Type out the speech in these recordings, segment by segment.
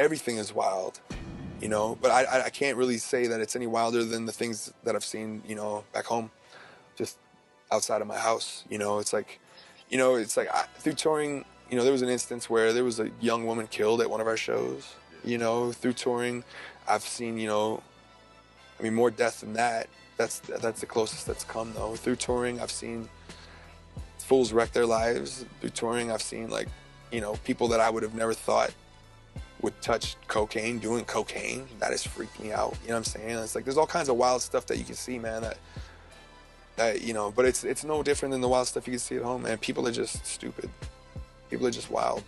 everything is wild, you know, but I can't really say that it's any wilder than the things that I've seen, you know, back home, just outside of my house. You know, it's like, through touring, you know, there was an instance where there was a young woman killed at one of our shows. You know, through touring, I've seen, you know, I mean, more death than that. That's the closest that's come, though. Through touring, I've seen fools wreck their lives. Through touring, I've seen, like, you know, people that I would have never thought would touch cocaine, doing cocaine. That has freaked me out. You know what I'm saying? It's like, there's all kinds of wild stuff that you can see, man, that you know, but it's no different than the wild stuff you can see at home, man. People are just stupid. People are just wild.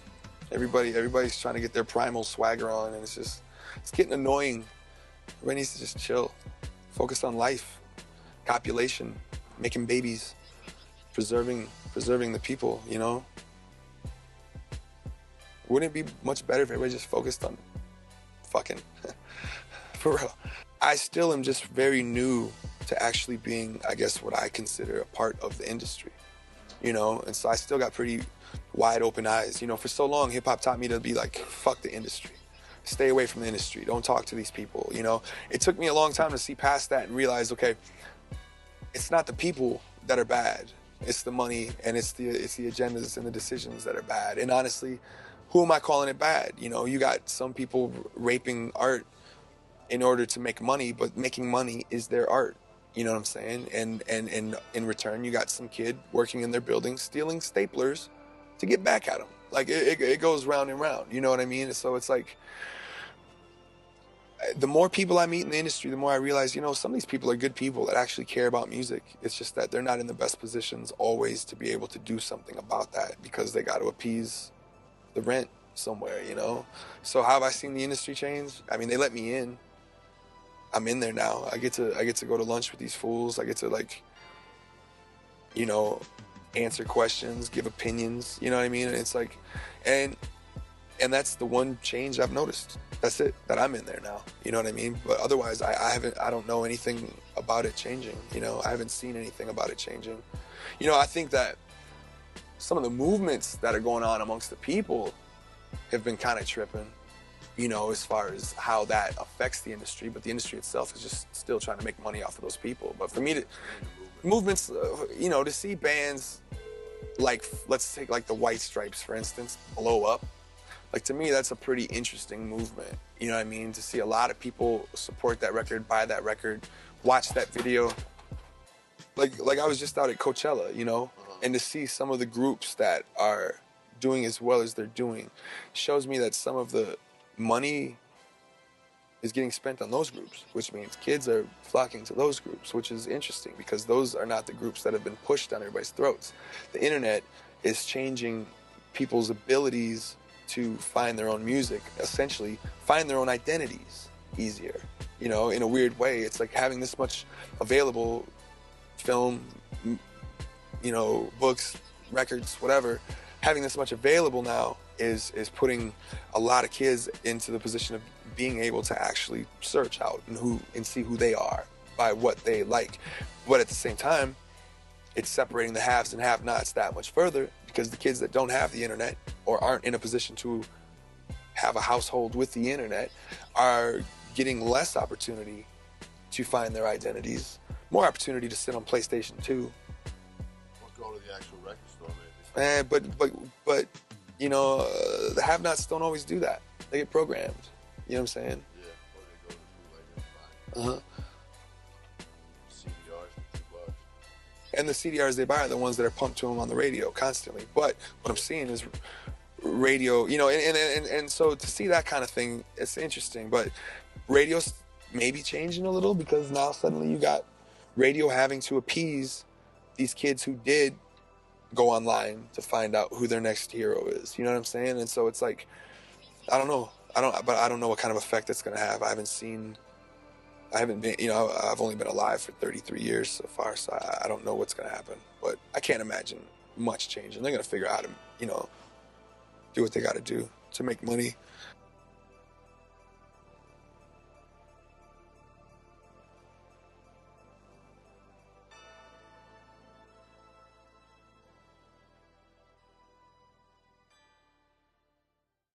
Everybody's trying to get their primal swagger on, and it's getting annoying. Everybody needs to just chill. Focus on life, copulation, making babies, preserving the people, you know? Wouldn't it be much better if everybody just focused on fucking? For real. I still am just very new to actually being, I guess, what I consider a part of the industry, you know? And so I still got pretty wide open eyes. You know, for so long, hip hop taught me to be like, fuck the industry. Stay away from the industry. Don't talk to these people, you know? It took me a long time to see past that and realize, okay, it's not the people that are bad. It's the money, and it's the agendas and the decisions that are bad. And honestly, who am I calling it bad? You know, you got some people raping art in order to make money, but making money is their art. You know what I'm saying? And in return, you got some kid working in their building, stealing staplers to get back at them. Like, it goes round and round, you know what I mean? So it's like, the more people I meet in the industry, the more I realize, you know, some of these people are good people that actually care about music. It's just that they're not in the best positions always to be able to do something about that, because they got to appease the rent somewhere, you know? So how have I seen the industry change? I mean, they let me in. I'm in there now. I get to go to lunch with these fools. I get to, like, you know, answer questions, give opinions, you know what I mean? And it's like, and that's the one change I've noticed. That's it, that I'm in there now, you know what I mean? But otherwise, I don't know anything about it changing, you know? I haven't seen anything about it changing. You know, I think that some of the movements that are going on amongst the people have been kind of tripping, you know, as far as how that affects the industry, but the industry itself is just still trying to make money off of those people. But for me, movements, you know, to see bands like, let's take like the White Stripes, for instance, blow up, like, to me, that's a pretty interesting movement. You know what I mean? To see a lot of people support that record, buy that record, watch that video. Like I was just out at Coachella, you know? And to see some of the groups that are doing as well as they're doing shows me that some of the money is getting spent on those groups, which means kids are flocking to those groups, which is interesting because those are not the groups that have been pushed down everybody's throats. The internet is changing people's abilities to find their own music, essentially find their own identities easier. You know, in a weird way, it's like having this much available, film, you know, books, records, whatever, having this much available now is putting a lot of kids into the position of being able to actually search out and see who they are by what they like. But at the same time, it's separating the haves and have-nots that much further, because the kids that don't have the internet or aren't in a position to have a household with the internet are getting less opportunity to find their identities, more opportunity to sit on PlayStation 2. Or go to the actual record store, maybe. But you know, the have-nots don't always do that. They get programmed. You know what I'm saying? Yeah, or they go to bootleg and buy. CDRs for $2. And the CDRs they buy are the ones that are pumped to them on the radio constantly. But what I'm seeing is radio, you know, and so to see that kind of thing, it's interesting. But radio's maybe changing a little, because now suddenly you got radio having to appease these kids who did go online to find out who their next hero is. You know what I'm saying? And so it's like, I don't know. But I don't know what kind of effect it's going to have. I haven't been, you know, I've only been alive for 33 years so far, so I don't know what's going to happen. But I can't imagine much changing. They're going to figure out how to, you know, do what they got to do to make money.